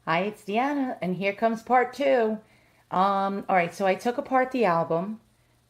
Hi, it's Deanna, and here comes part two. All right, so I took apart the album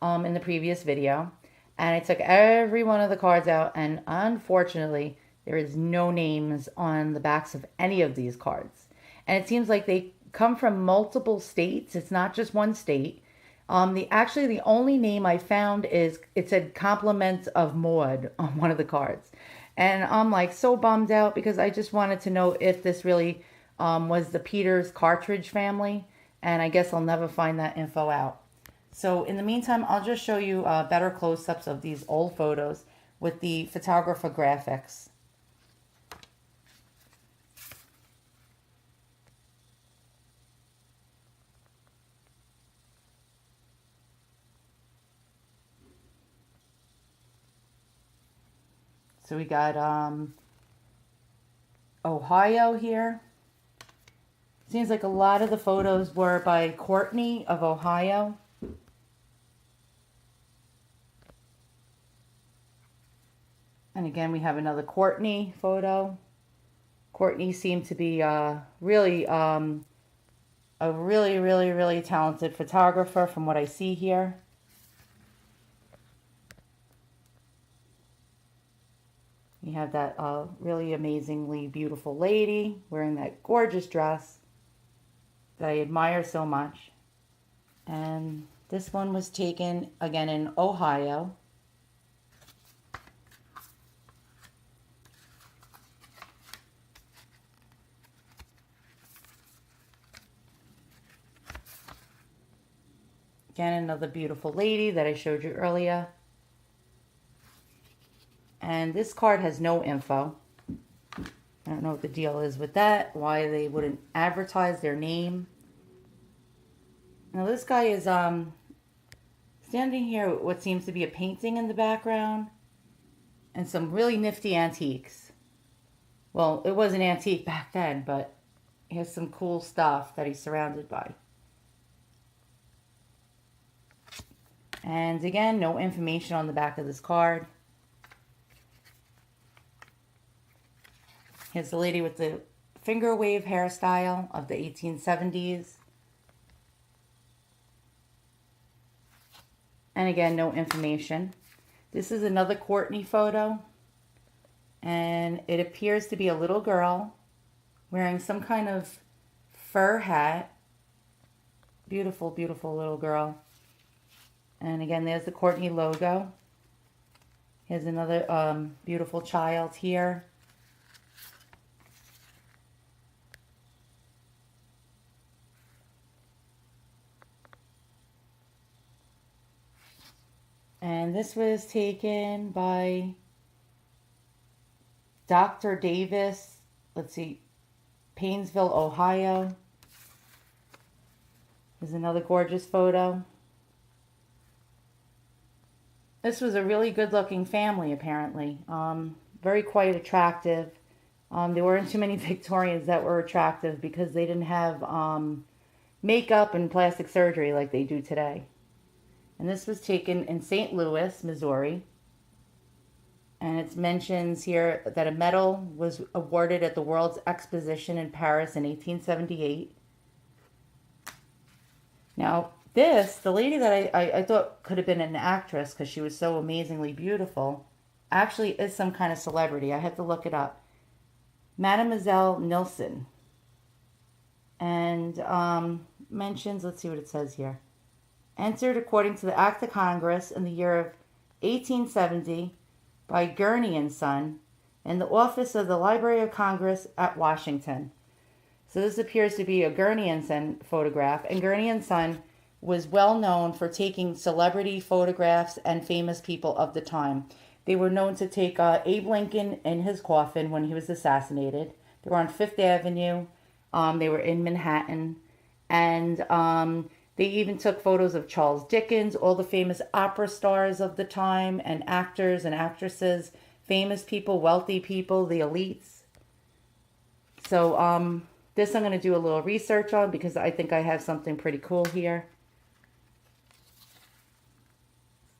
in the previous video, and I took every one of the cards out, and unfortunately, there is no names on the backs of any of these cards. And it seems like they come from multiple states. It's not just one state. The only name I found is it said compliments of Maud on one of the cards. And I'm like so bummed out because I just wanted to know if this really was the Peters Cartridge family. And I guess I'll never find that info out. So in the meantime, I'll just show you better close-ups of these old photos with the photographer graphics. So we got Ohio here. Seems like a lot of the photos were by Courtney of Ohio. And again, we have another Courtney photo. Courtney seemed to be really a really talented photographer from what I see here. You have that really amazingly beautiful lady wearing that gorgeous dress that I admire so much. And this one was taken again in Ohio. Again, another beautiful lady that I showed you earlier. And this card has no info. I don't know what the deal is with that, why they wouldn't advertise their name. Now this guy is standing here with what seems to be a painting in the background and some really nifty antiques. Well, it was an antique back then, but he has some cool stuff that he's surrounded by. And again, no information on the back of this card. Here's the lady with the finger wave hairstyle of the 1870s. And again, no information. This is another Courtney photo. And it appears to be a little girl wearing some kind of fur hat. Beautiful, beautiful little girl. And again, there's the Courtney logo. Here's another beautiful child here. And this was taken by Dr. Davis, let's see, Painesville, Ohio. Here's another gorgeous photo. This was a really good looking family, apparently. Very quite attractive. There weren't too many Victorians that were attractive because they didn't have makeup and plastic surgery like they do today. And this was taken in St. Louis, Missouri. And it mentions here that a medal was awarded at the World's Exposition in Paris in 1878. Now, the lady that I thought could have been an actress because she was so amazingly beautiful, actually is some kind of celebrity. I had to look it up. Mademoiselle Nilsson. And mentions, let's see what it says here. Entered according to the Act of Congress in the year of 1870 by Gurney and Son in the office of the Library of Congress at Washington. So this appears to be a Gurney and Son photograph, and Gurney and Son was well known for taking celebrity photographs and famous people of the time. They were known to take Abe Lincoln in his coffin when he was assassinated. They were on Fifth Avenue. They were in Manhattan. And they even took photos of Charles Dickens, all the famous opera stars of the time, and actors and actresses, famous people, wealthy people, the elites. So this I'm going to do a little research on because I think I have something pretty cool here.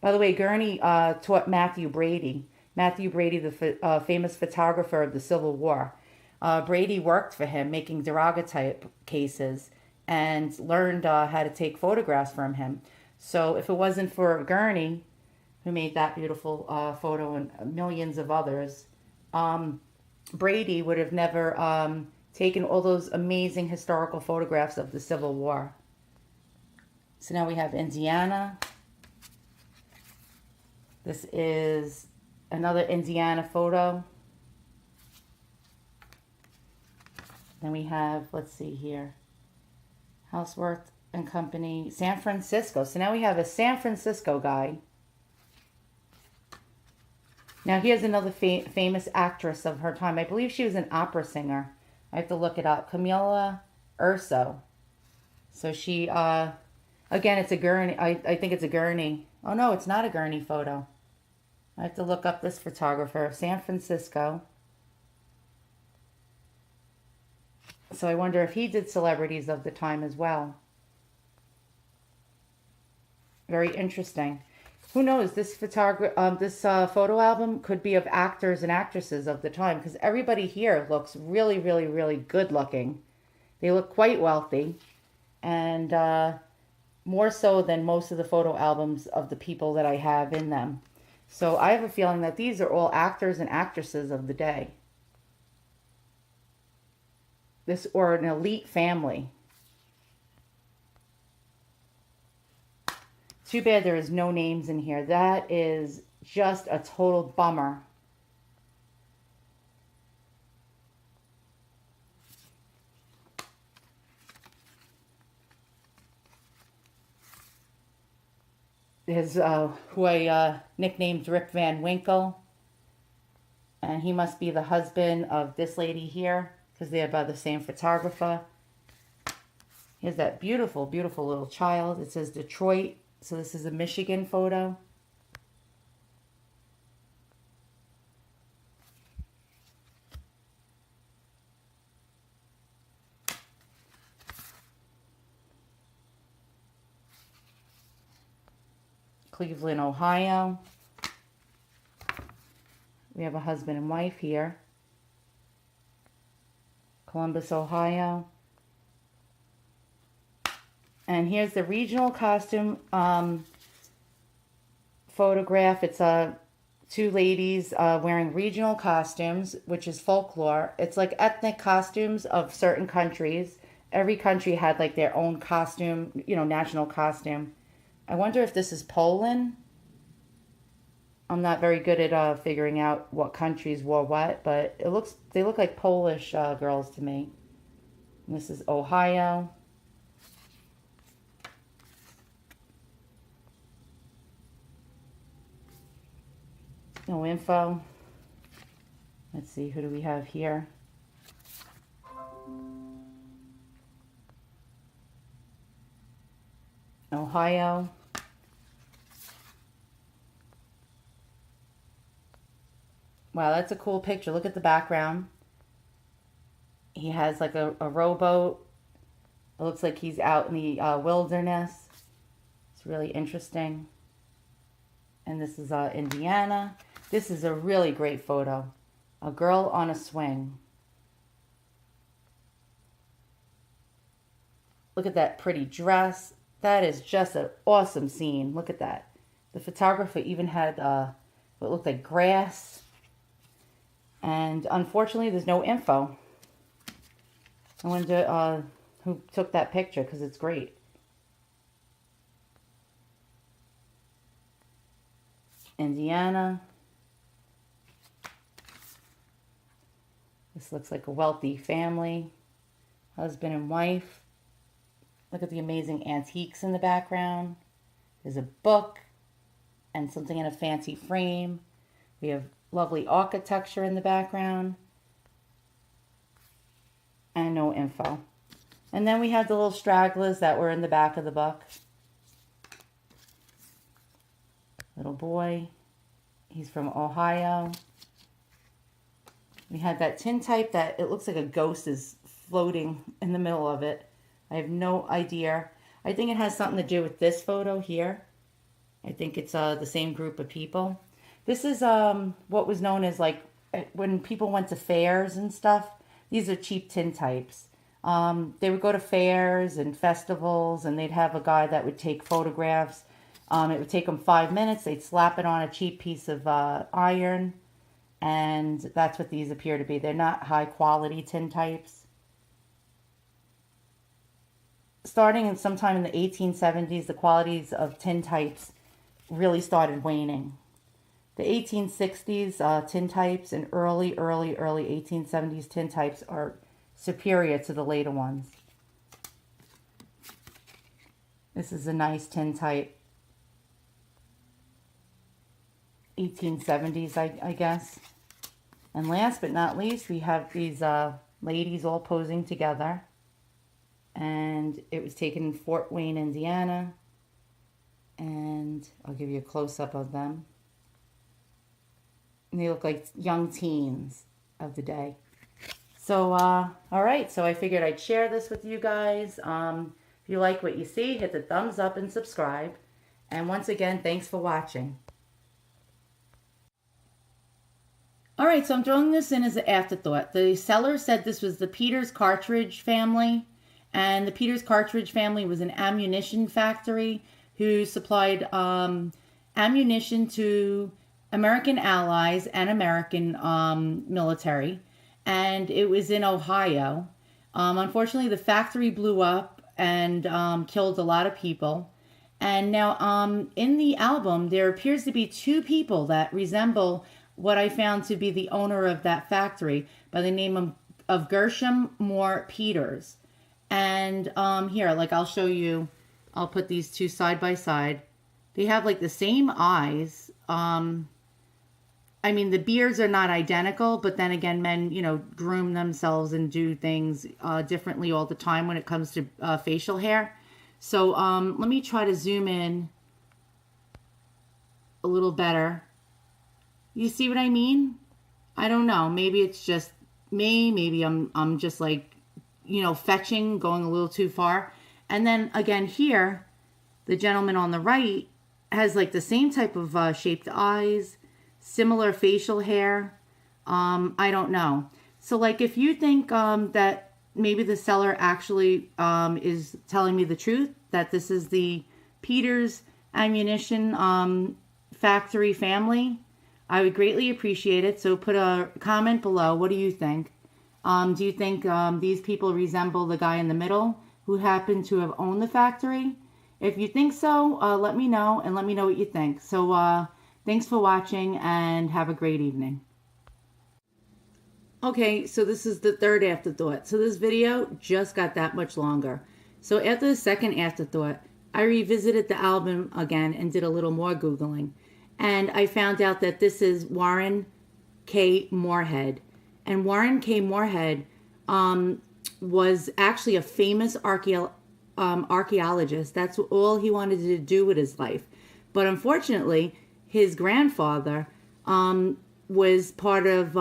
By the way, Gurney taught Matthew Brady. Matthew Brady, the famous photographer of the Civil War. Brady worked for him making daguerreotype cases and learned how to take photographs from him. So if it wasn't for Gurney, who made that beautiful photo and millions of others, Brady would have never taken all those amazing historical photographs of the Civil War. So now we have Indiana. This is another Indiana photo. Then we have, let's see here, Houseworth and Company, San Francisco. So now we have a San Francisco guy. Now here's another famous actress of her time. I believe she was an opera singer. I have to look it up. Camilla Urso. So she, again, it's a Gurney. I think it's a Gurney. Oh no, it's not a Gurney photo. I have to look up this photographer. San Francisco. So I wonder if he did celebrities of the time as well. Very interesting. Who knows? This photo album could be of actors and actresses of the time, because everybody here looks really, really, really good looking. They look quite wealthy, and more so than most of the photo albums of the people that I have in them. So I have a feeling that these are all actors and actresses of the day. This, or an elite family. Too bad there is no names in here. That is just a total bummer. There's who I nicknamed Rip Van Winkle. And he must be the husband of this lady here, because they're by the same photographer. Here's that beautiful, beautiful little child. It says Detroit. So this is a Michigan photo. Cleveland, Ohio. We have a husband and wife here. Columbus, Ohio. And here's the regional costume photograph. It's two ladies wearing regional costumes, which is folklore. It's like ethnic costumes of certain countries. Every country had like their own costume, you know, national costume. I wonder if this is Poland. I'm not very good at figuring out what countries wore what, but they look like Polish girls to me. And this is Ohio. No info. Let's see, who do we have here? Ohio. Wow, that's a cool picture. Look at the background. He has like a rowboat. It looks like he's out in the wilderness. It's really interesting. And this is Indiana. This is a really great photo. A girl on a swing. Look at that pretty dress. That is just an awesome scene. Look at that. The photographer even had what looked like grass. And unfortunately, there's no info. I wonder who took that picture, because it's great. Indiana. This looks like a wealthy family. Husband and wife. Look at the amazing antiques in the background. There's a book and something in a fancy frame. We have lovely architecture in the background. And no info. And then we have the little stragglers that were in the back of the book. Little boy. He's from Ohio. We had that tintype that it looks like a ghost is floating in the middle of it. I have no idea. I think it has something to do with this photo here. I think it's the same group of people. This is what was known as like when people went to fairs and stuff. these are cheap tintypes. They would go to fairs and festivals, and they'd have a guy that would take photographs. It would take them 5 minutes. They'd slap it on a cheap piece of iron, and that's what these appear to be. They're not high quality tintypes. Starting in sometime in the 1870s, the qualities of tintypes really started waning. The 1860s tintypes and early 1870s tintypes are superior to the later ones. This is a nice tintype. 1870s, I guess. And last but not least, we have these ladies all posing together. And it was taken in Fort Wayne, Indiana. And I'll give you a close-up of them. And they look like young teens of the day. So, all right. So I figured I'd share this with you guys. If you like what you see, hit the thumbs up and subscribe. And once again, thanks for watching. All right, so I'm throwing this in as an afterthought. The seller said this was the Peters Cartridge family. And the Peters Cartridge family was an ammunition factory who supplied ammunition to American allies and American military. And it was in Ohio. Unfortunately, the factory blew up and killed a lot of people. And now in the album, there appears to be two people that resemble what I found to be the owner of that factory by the name of Gershom Moore Peters. And here, like I'll show you, I'll put these two side by side. They have like the same eyes. I mean, the beards are not identical, but then again, men, you know, groom themselves and do things differently all the time when it comes to facial hair. So let me try to zoom in a little better. You see what I mean? I don't know. Maybe it's just me. Maybe I'm just like, you know, fetching, going a little too far. And then again here, the gentleman on the right has like the same type of shaped eyes, similar facial hair. I don't know. So like if you think that maybe the seller actually is telling me the truth, that this is the Peters ammunition factory family, I would greatly appreciate it. So put a comment below. What do you think? Do you think these people resemble the guy in the middle who happened to have owned the factory? If you think so, let me know and let me know what you think. So thanks for watching and have a great evening. Okay, so this is the third afterthought. So this video just got that much longer. So after the second afterthought, I revisited the album again and did a little more Googling. And I found out that this is Warren K. Moorhead. And Warren K. Moorhead was actually a famous archaeologist. That's all he wanted to do with his life. But unfortunately, his grandfather was part of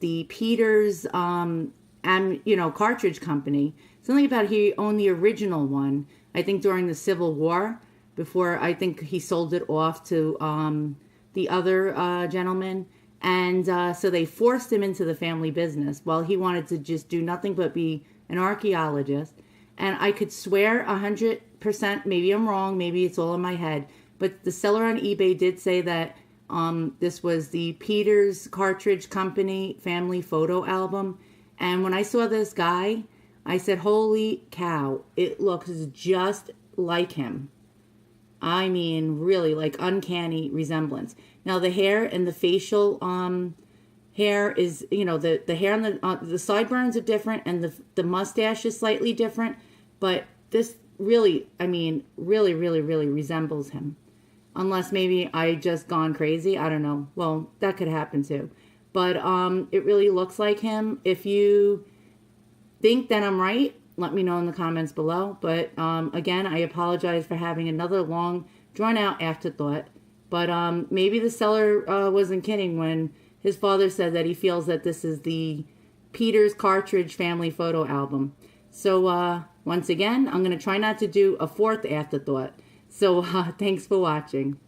the Peters, Cartridge Company. Something about he owned the original one, I think during the Civil War, before I think he sold it off to the other gentleman. And so they forced him into the family business while he wanted to just do nothing but be an archaeologist. And I could swear 100%, maybe I'm wrong, maybe it's all in my head, but the seller on eBay did say that this was the Peters Cartridge Company family photo album. And when I saw this guy, I said, holy cow, it looks just like him. I mean, really, like uncanny resemblance. Now, the hair and the facial hair is, you know, the hair on the sideburns are different and the mustache is slightly different. But this really, I mean, really resembles him. Unless maybe I just gone crazy. I don't know. Well, that could happen too. But it really looks like him. If you think that I'm right, let me know in the comments below. But again, I apologize for having another long, drawn-out afterthought. But maybe the seller wasn't kidding when his father said that he feels that this is the Peters Cartridge family photo album. So once again, I'm going to try not to do a fourth afterthought. So thanks for watching.